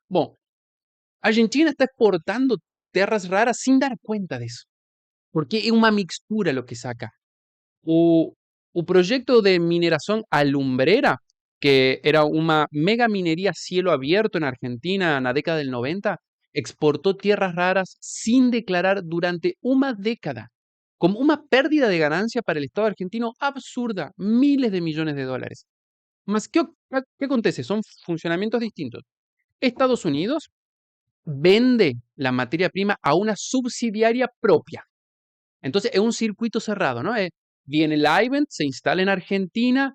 Bom, a Argentina está exportando terras raras sin dar cuenta disso, porque é uma mixtura lo que saca. O, o proyecto de mineración Alumbreira, que era una mega minería a cielo abierto en Argentina en la década del 90, exportó tierras raras sin declarar durante una década, como una pérdida de ganancia para el Estado argentino absurda, miles de millones de dólares. Mas, ¿qué acontece? Son funcionamientos distintos. Estados Unidos vende la materia prima a una subsidiaria propia. Entonces es un circuito cerrado, ¿no? Viene el Livent, se instala en Argentina,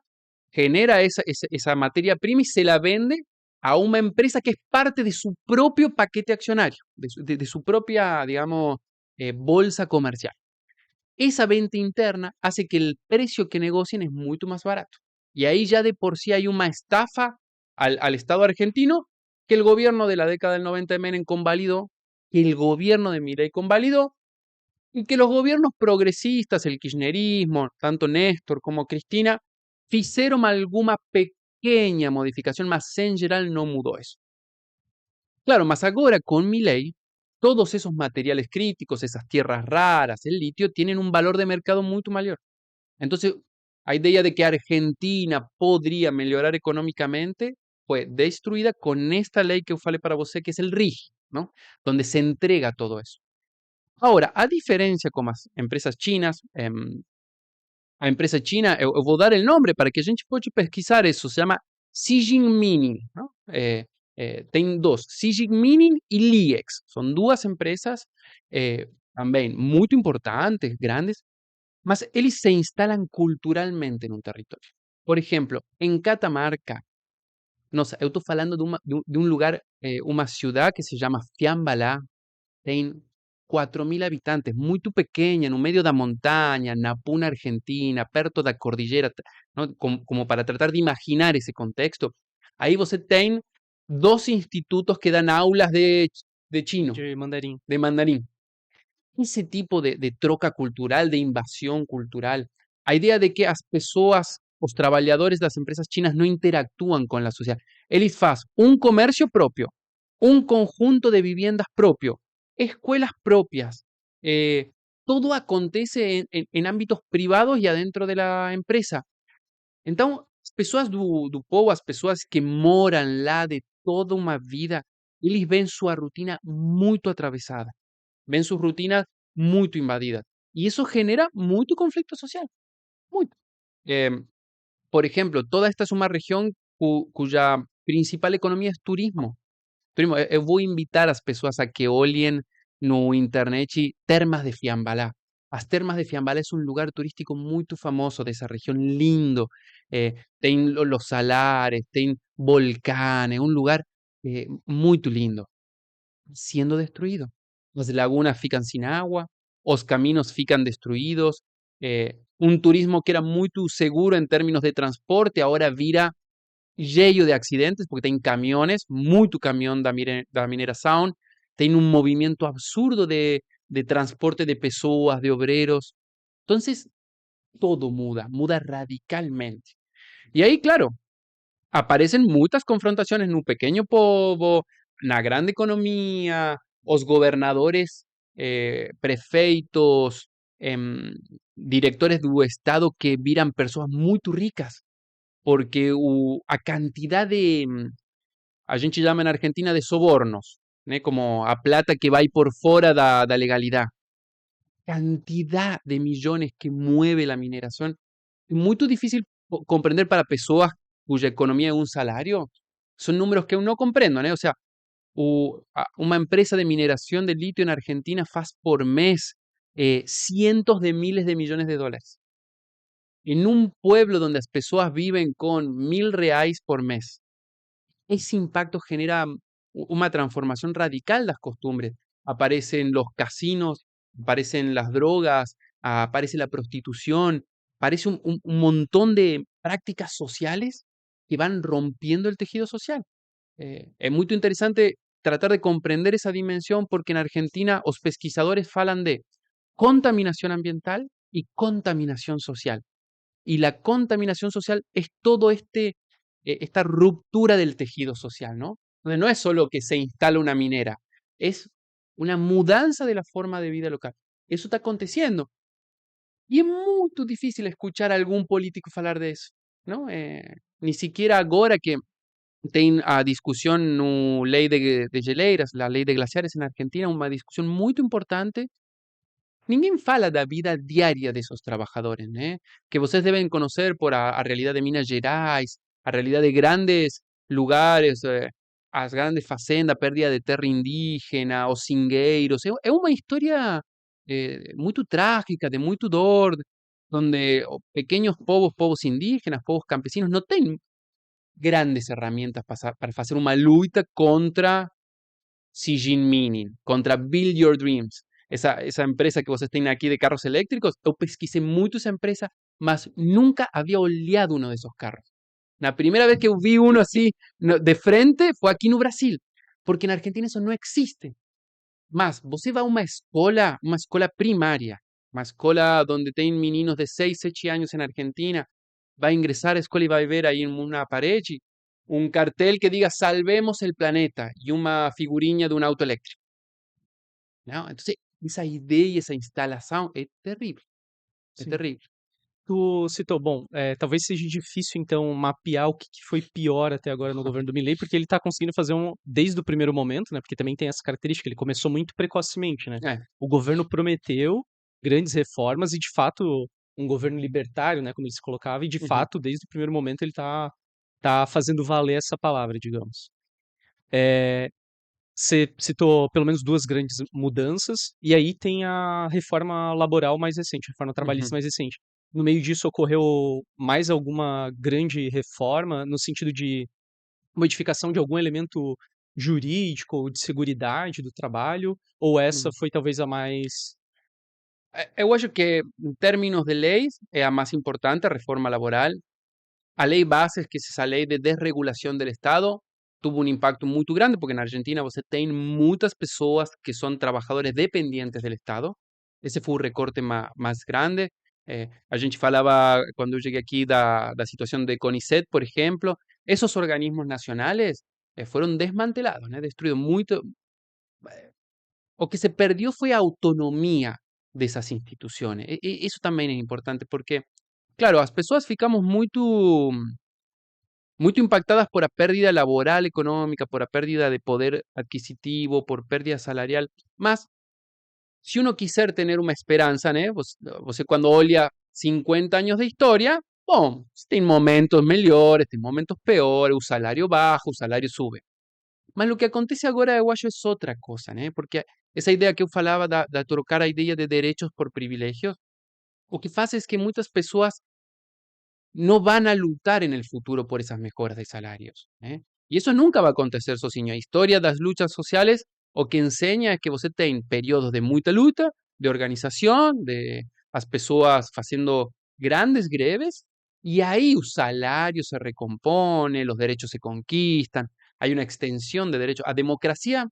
genera esa materia prima y se la vende a una empresa que es parte de su propio paquete accionario, de su propia, digamos, bolsa comercial. Esa venta interna hace que el precio que negocien es mucho más barato. Y ahí ya de por sí hay una estafa al Estado argentino que el gobierno de la década del 90 de Menem convalidó, que el gobierno de Milei convalidó, y que los gobiernos progresistas, el kirchnerismo, tanto Néstor como Cristina, hicieron alguna pequeña modificación, mas en general no mudó eso. Claro, mas ahora con Milei, todos esos materiales críticos, esas tierras raras, el litio, tienen un valor de mercado mucho mayor. Entonces, la idea de que Argentina podría mejorar económicamente fue destruida con esta ley que eu falei para você, que es el RIGI, ¿no? Donde se entrega todo eso. Ahora, a diferencia con las empresas chinas, a empresa china, eu vou dar el nombre para que a gente pode pesquisar eso, se llama Xijin Mining, ¿no? Tem dos, Xijin Mining y Liex, son dos empresas también muy importantes, grandes, mas eles se instalan culturalmente en un territorio. Por ejemplo, en Catamarca, nossa, eu estou falando de un lugar, una ciudad que se llama Fiambalá, tem 4.000 habitantes, muito pequena, no meio da montanha, na Puna Argentina, perto da cordillera, ¿no? Como para tratar de imaginar ese contexto. Ahí você tem dos institutos que dan aulas de chino, De mandarim. de mandarín. Ese tipo de troca cultural, de invasión cultural, a idea de que as pessoas, os trabalhadores das empresas chinas não interactúan con la sociedad. Eles fazem un comercio propio, un conjunto de viviendas propio, escuelas propias, todo acontece en ámbitos privados y adentro de la empresa. Então, as pessoas do povo, as pessoas que moram lá de toda uma vida, eles veem sua rotina muito atravessada, ven sus rutinas muy invadidas. Y eso genera mucho conflicto social. Muito. Em, por ejemplo, toda esta es una región cuya principal economía es turismo. Turismo. Eu vou invitar as pessoas a que olhem no internet termas de Fiambalá. As termas de Fiambalá es un lugar turístico muy famoso de esa región, lindo. Tem los salares, tem volcanes, un lugar muy lindo, siendo destruido. Las lagunas fican sin agua, los caminos fican destruidos, un turismo que era muy seguro en términos de transporte, ahora vira lleno de accidentes, porque tienen camiones, mucho camión da mineración, tiene un movimiento absurdo de transporte de personas, de obreros. Entonces, todo muda, muda radicalmente. Y ahí, claro, aparecen muchas confrontaciones en un pequeño povo, na grande economía, os gobernadores, prefeitos, directores do Estado que viran personas muy ricas, porque a cantidad de, a gente llama en Argentina de sobornos, né? Como a plata que va aí por fora da legalidad. Cantidad de millones que mueve la mineración. Es muy difícil comprender para personas cuya economía es un salario. Son números que uno comprendo, ¿no? O sea, una empresa de mineración de litio en Argentina faz por mes cientos de miles de millones de dólares. En un pueblo donde las personas viven con 1.000 reais por mes. Ese impacto genera una transformación radical de las costumbres. Aparecen los casinos, aparecen las drogas, aparece la prostitución, aparece un montón de prácticas sociales que van rompiendo el tejido social. Es muy interesante tratar de comprender esa dimensión porque en Argentina los pesquisadores falan de contaminación ambiental y contaminación social. Y la contaminación social es todo esta ruptura del tejido social, ¿no? Entonces, no es solo que se instala una minera, es una mudanza de la forma de vida local. Eso está aconteciendo. E é muito difícil escuchar algum político falar disso, não? Ni siquiera agora que tem a discussão no lei de geleiras, a lei de glaciares na Argentina, uma discussão muito importante. Ninguém fala da vida diária desses trabalhadores, né? Que vocês devem conhecer por a realidade de Minas Gerais, a realidade de grandes lugares, as grandes fazendas, pérdida de terra indígena, os seringueiros. É uma história muito trágica, de muito dor, onde pequenos povos, povos indígenas, povos campesinos, não têm grandes herramientas para fazer uma luta contra Xi Jinping, contra Build Your Dreams. Esa empresa que vocês têm aqui de carros elétricos, eu pesquisei muito essa empresa, mas nunca havia olhado uno de esos carros. La primera vez que vi uno así de frente fue aquí no Brasil, porque en Argentina eso no existe. Más, você vai a uma escola primária, uma escola donde tem meninos de 6, 7 años en Argentina, va a ingresar a escola y va a ver ahí en una pared un cartel que diga salvemos el planeta y una figurinha de un auto eléctrico. ¿No? Entonces, esa idea y esa instalación es terrible, es Sim. terrible. Tu citou, bom, talvez seja difícil então mapear o que foi pior até agora no governo do Milei, porque ele tá conseguindo fazer desde o primeiro momento, né? Porque também tem essa característica, ele começou muito precocemente, né? É. O governo prometeu grandes reformas e, de fato, um governo libertário, né? Como ele se colocava, e de Uhum, fato, desde o primeiro momento, ele tá fazendo valer essa palavra, digamos. É, Você citou pelo menos duas grandes mudanças, e aí tem a reforma laboral mais recente, a reforma trabalhista uhum. mais recente. No meio disso, ocorreu mais alguma grande reforma no sentido de modificação de algum elemento jurídico ou de seguridade do trabalho, ou essa Uhum. foi talvez a mais. Eu acho que, em términos de leis, é a mais importante, a reforma laboral. A ley base, que es esa ley de desregulación del Estado, tuvo un impacto muy grande, porque en Argentina você tem muchas personas que son trabajadores dependientes del Estado. Ese fue un recorte más grande. A gente falaba, cuando yo llegué aquí, da situación de CONICET, por ejemplo. Esos organismos nacionales fueron desmantelados, ¿no? Destruidos. O que se perdió fue autonomía de esas instituciones. Eso también es importante, porque, claro, las personas ficamos muito impactadas por a pérdida laboral econômica, por a pérdida de poder adquisitivo, por pérdida salarial. Mas, se uno quiser ter uma esperança, né? Você quando olha 50 anos de história, bom, tem momentos melhores, tem momentos piores, o salário baixa, o salário sube. Mas o que acontece agora, eu acho, é outra coisa, né? Porque essa ideia que eu falava da trocar a ideia de direitos por privilégios, o que faz é que muitas pessoas no van a luchar en el futuro por esas mejoras de salarios. Y eso nunca va a acontecer sozinho. A historia das luchas sociales o que enseña es que você tem periodos de muita luta, de organización, de as pessoas haciendo grandes greves, y ahí el salario se recompone, los derechos se conquistan, hay una extensión de derechos. A democracia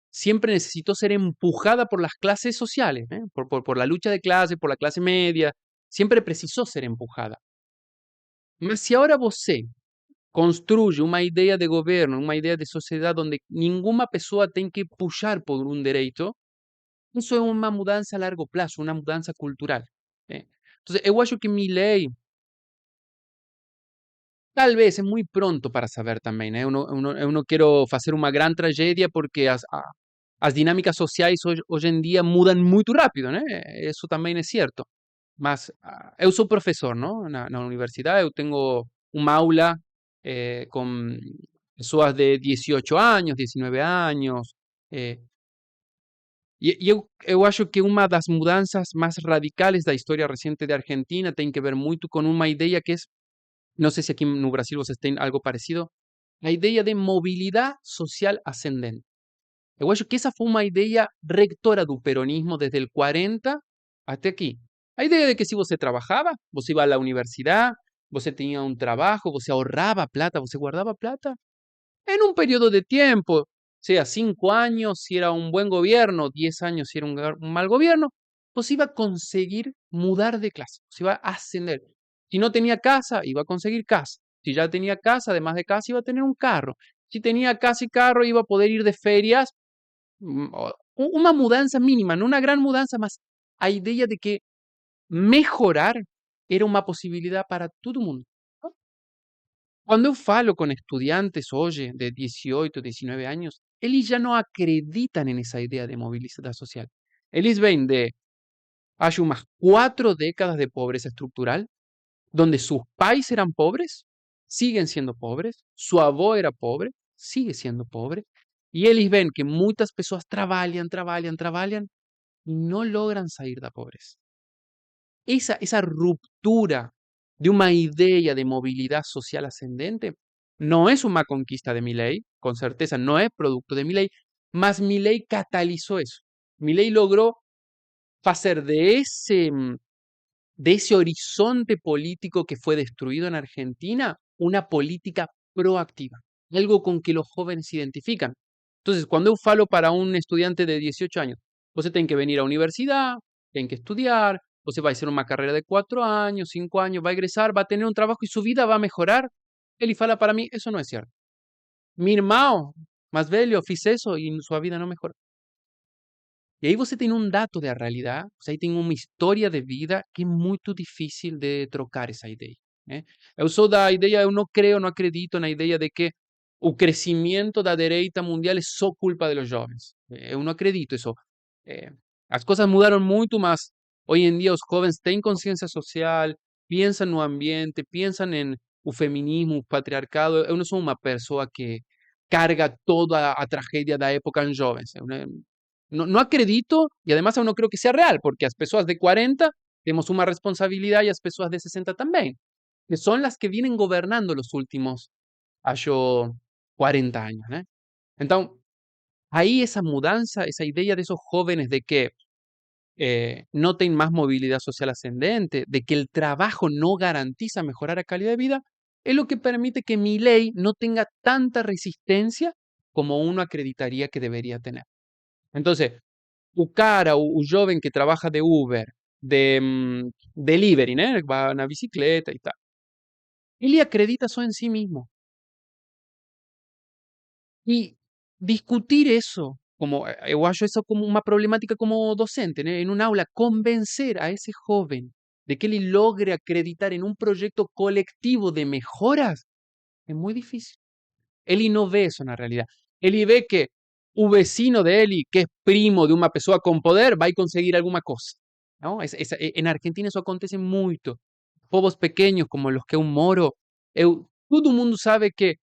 siempre necesitó ser empujada por las clases sociales, por la lucha de clase, por la clase media, siempre precisó ser empujada. Mas se agora você construye uma ideia de governo, uma ideia de sociedade onde nenhuma pessoa tem que puxar por um direito, isso é uma mudança a largo prazo, uma mudança cultural. Então, eu acho que Milei, tal vez, é muito pronto para saber também, né? Eu não quero fazer uma grande tragédia porque as dinâmicas sociais hoje em dia mudam muito rápido, né? Isso também é certo. Mas eu sou professor, não? Na universidade, eu tenho uma aula com pessoas de 18 anos, 19 anos. eh, eu acho que uma das mudanças mais radicais da história recente da Argentina tem que ver muito com uma ideia que é, não sei se aqui no Brasil vocês têm algo parecido, a ideia de mobilidade social ascendente. Eu acho que essa foi uma ideia rectora do peronismo desde o 40 até aqui. A ideia de que se você trabalhava, você ia à universidade, você tinha um trabalho, você ahorrava plata, você guardava plata, en un periodo de tiempo, sea 5 años si era un buen gobierno, 10 años si era un mal gobierno, pues iba a conseguir mudar de clase, se iba a ascender. Si no tenía casa, iba a conseguir casa. Si ya tenía casa, además de casa, iba a tener un carro. si tenía casa y carro, iba a poder ir de ferias, una mudanza mínima, no una gran mudanza, más a idea de que mejorar era una posibilidad para todo el mundo. Quando eu falo com estudiantes hoje de 18, 19 anos, eles já não acreditam nessa ideia de mobilidade social. Eles vêm de, acho, umas 4 décadas de pobreza estrutural, donde sus pais eran pobres, siguen siendo pobres, su avó era pobre, sigue siendo pobre, y eles ven que muitas pessoas trabalham, trabalham, trabalham, e não logran sair da pobreza. Esa ruptura de una idea de movilidad social ascendente no es una conquista de Milei, con certeza no es producto de Milei, mas Milei catalizó eso. Milei logró hacer de ese horizonte político que fue destruido en Argentina una política proactiva, algo con que los jóvenes se identifican. Entonces, cuando eu falo para un estudiante de 18 años, você tem que venir a universidad, tem que estudiar, você vai hacer una carrera de 4 años, 5 años, va a egresar, va a tener un trabajo y su vida va a mejorar. Ele fala para mí, eso no es cierto. Mi irmão más velho fiz eso y su vida no mejoró. E aí você tem um dado da realidade, você aí tem uma história de vida que é muito difícil de trocar essa ideia, né? Eu sou da ideia, eu não creio, não acredito na ideia de que o crescimento da direita mundial é só culpa dos jovens. Eu não acredito isso. Eh, as coisas mudaram muito, mas hoje em dia os jovens têm consciência social, pensam no ambiente, pensam em o feminismo, o patriarcado. Eu não sou uma pessoa que carga toda a tragédia da época em jovens. Eu no acredito y además no creo que sea real, porque las personas de 40 tenemos una responsabilidad y las personas de 60 también, que son las que vienen gobernando los últimos, acho, 40 años, ¿no? Entonces, ahí esa mudanza, esa idea de esos jóvenes de que no tienen más movilidad social ascendente, de que el trabajo no garantiza mejorar la calidad de vida, es lo que permite que mi ley no tenga tanta resistencia como uno acreditaría que debería tener. Entonces, o cara, o jovem que trabaja de Uber, de delivery, né? Va na bicicleta y tal. Ele acredita só en sí mismo. Y discutir eso, como eu acho eso como una problemática como docente, né? En un aula, convencer a ese joven de que él logre acreditar en un proyecto colectivo de mejoras, es muy difícil. Ele não vê isso na realidade. Ele vê que o vecino dele, que é primo de uma pessoa com poder, vai conseguir alguma coisa. Não? Em Argentina isso acontece muito. Povos pequenos como os que eu moro, todo mundo sabe que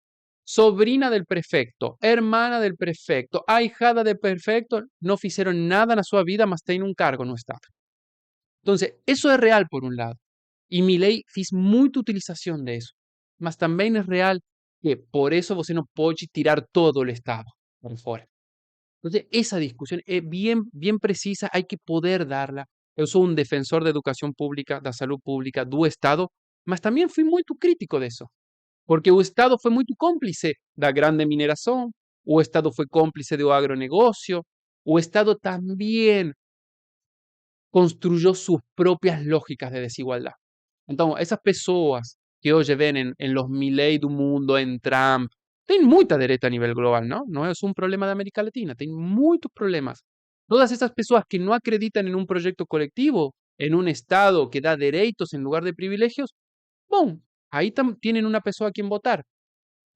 sobrina del prefecto, hermana del prefecto, ahijada del prefecto, não fizeram nada na sua vida, mas têm um cargo no Estado. Entonces, eso es real por un lado. Y Milei fiz muita utilización de eso. Mas también es real que por eso você no puede tirar todo el Estado por fuera. Entonces, esa discusión es bien precisa, hay que poder darla. Yo soy un defensor de educación pública, de salud pública, do Estado, mas también fui muy crítico de eso. Porque o Estado fue muy cómplice da grande mineración, o Estado fue cómplice do agronegocio, o Estado también construyó sus propias lógicas de desigualdad. Entonces, esas pessoas que hoje ven en los Milley do mundo, en Trump, tem muita direita a nivel global, ¿no? No es un problema de América Latina, tem muchos problemas. Todas esas personas que no acreditan en un proyecto colectivo, en un Estado que da derechos en lugar de privilegios, ¡bom! Ahí tienen una persona a quien votar.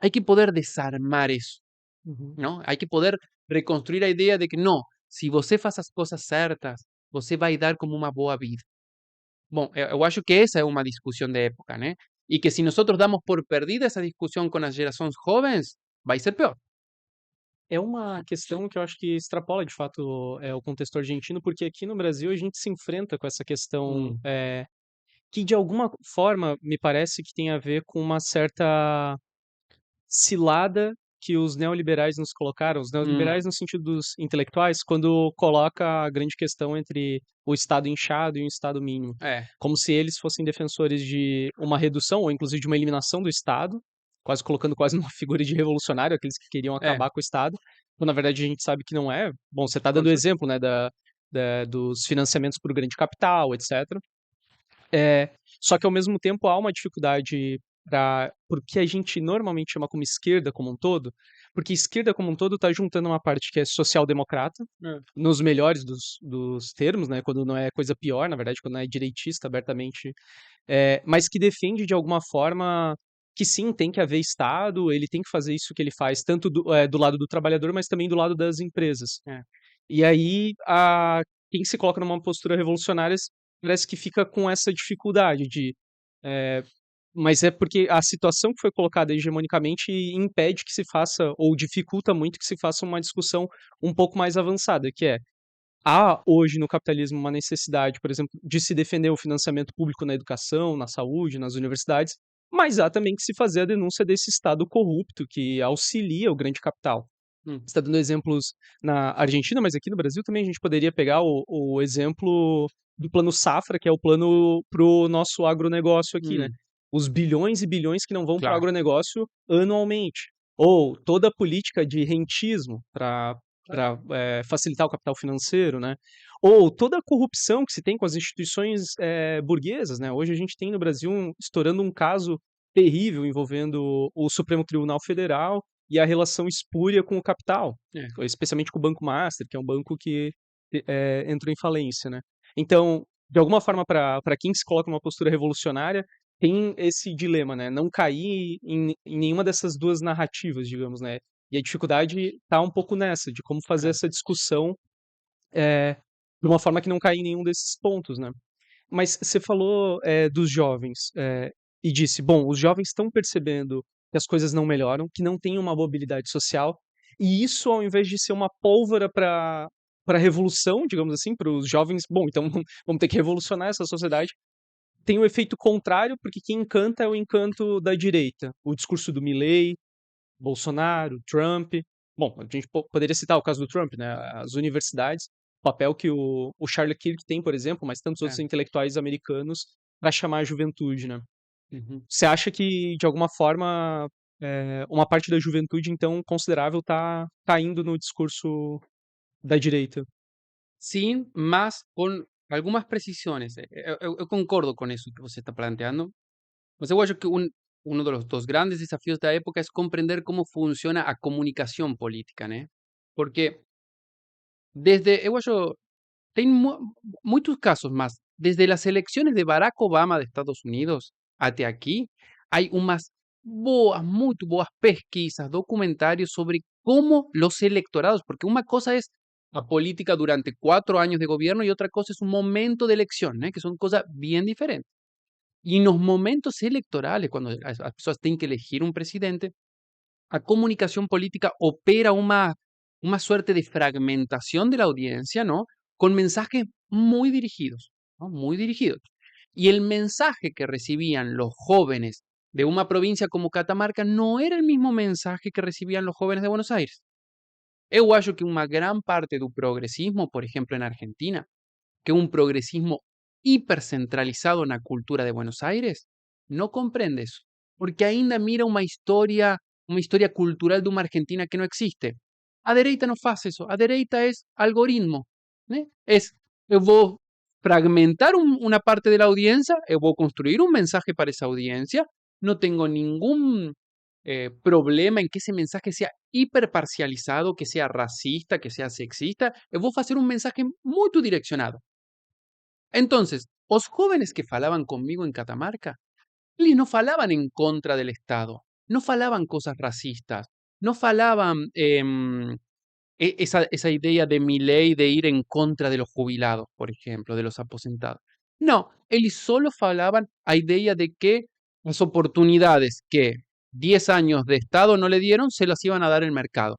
Hay que poder desarmar eso, ¿no? Hay que poder reconstruir la idea de que no, si você faz as coisas certas, você vai dar como uma boa vida. Bom, eu acho que essa é uma discussão de época, né? E que se nós damos por perdida essa discussão com as gerações jovens, vai ser pior. É uma questão que eu acho que extrapola, de fato, o contexto argentino, porque aqui no Brasil a gente se enfrenta com essa questão, que de alguma forma me parece que tem a ver com uma certa cilada que os neoliberais nos colocaram, os Hum, neoliberais no sentido dos intelectuais, quando coloca a grande questão entre o Estado inchado e o Estado mínimo, é, como se eles fossem defensores de uma redução ou inclusive de uma eliminação do Estado, quase colocando quase numa figura de revolucionário, aqueles que queriam é, acabar com o Estado, quando na verdade a gente sabe que não é. Bom, você está com dando o certeza. exemplo, né, dos financiamentos por grande capital, etc. É, só que ao mesmo tempo há uma dificuldade porque a gente normalmente chama como esquerda como um todo, porque esquerda como um todo está juntando uma parte que é social-democrata, É. nos melhores dos termos, né? Quando não é coisa pior, na verdade, quando não é direitista abertamente, mas que defende de alguma forma que sim, tem que haver Estado, ele tem que fazer isso que ele faz, tanto do lado do trabalhador, mas também do lado das empresas. É. E aí, quem se coloca numa postura revolucionária parece que fica com essa dificuldade de. é, mas é porque a situação que foi colocada hegemonicamente impede que se faça, ou dificulta muito que se faça uma discussão um pouco mais avançada, que é, há hoje no capitalismo uma necessidade, por exemplo, de se defender o financiamento público na educação, na saúde, nas universidades, mas há também que se fazer a denúncia desse Estado corrupto que auxilia o grande capital. Mm. Você está dando exemplos na Argentina, mas aqui no Brasil também a gente poderia pegar o exemplo do plano Safra, que é o plano para o nosso agronegócio aqui, né? Mm. Os bilhões e bilhões que não vão para o Claro, agronegócio anualmente. Ou toda a política de rentismo para facilitar o capital financeiro, né? Ou toda a corrupção que se tem com as instituições burguesas, né? Hoje a gente tem no Brasil estourando um caso terrível envolvendo o Supremo Tribunal Federal e a relação espúria com o capital, é. especialmente com o Banco Master, que é um banco que entrou em falência, né? Então, de alguma forma, para quem se coloca numa postura revolucionária, tem esse dilema, né? Não cair em nenhuma dessas duas narrativas, digamos, né? E a dificuldade tá um pouco nessa, de como fazer Claro. essa discussão de uma forma que não caia em nenhum desses pontos, né? Mas você falou dos jovens e disse, bom, os jovens estão percebendo que as coisas não melhoram, que não tem uma mobilidade social, e isso, ao invés de ser uma pólvora para a revolução, digamos assim, para os jovens, bom, então vamos ter que revolucionar essa sociedade, tem o efeito contrário, porque quem encanta é o encanto da direita. O discurso do Milley, Bolsonaro, Trump. Bom, a gente poderia citar o caso do Trump, né? As universidades, o papel que o Charlie Kirk tem, por exemplo, mas tantos outros É. intelectuais americanos para chamar a juventude, né? Ujú. Você acha que, de alguma forma, uma parte da juventude, então, considerável, está caindo no discurso da direita? Sin más, con algunas precisiones. Eu concordo con eso que você está planteando. Mas eu acho que uno de los dos grandes desafíos da época es comprender cómo funciona a comunicación política, né? Porque desde, eu acho, tem muchos casos más. Desde las elecciones de Barack Obama de Estados Unidos até aquí, hay unas muy boas pesquisas, documentarios sobre cómo los electorados, porque una cosa es la política durante 4 años de gobierno y otra cosa es un momento de elección, ¿eh? Que son cosas bien diferentes. Y en los momentos electorales, cuando las personas tienen que elegir un presidente, la comunicación política opera una suerte de fragmentación de la audiencia, ¿no? Con mensajes muy dirigidos, ¿no? Muy dirigidos. Y el mensaje que recibían los jóvenes de una provincia como Catamarca no era el mismo mensaje que recibían los jóvenes de Buenos Aires. Eu acho que una gran parte del progresismo, por ejemplo en Argentina, que un progresismo hipercentralizado en la cultura de Buenos Aires, no comprende eso, porque ainda mira una historia cultural de una Argentina que no existe. A dereita no faz eso, a dereita es algoritmo, ¿né? Es, eu vou fragmentar una parte de la audiencia, eu vou construir un mensaje para esa audiencia, no tengo ningún problema en que ese mensaje sea hiperparcializado, que sea racista, que sea sexista, eu vou fazer un mensaje muy direccionado. Entonces, los jóvenes que falaban conmigo en Catamarca, eles no falaban en contra del Estado, no falaban cosas racistas, no falaban esa idea de mi ley de ir en contra de los jubilados, por ejemplo, de los aposentados. No, eles solo falaban a idea de que las oportunidades que 10 años de Estado no le dieron, se las iban a dar el mercado.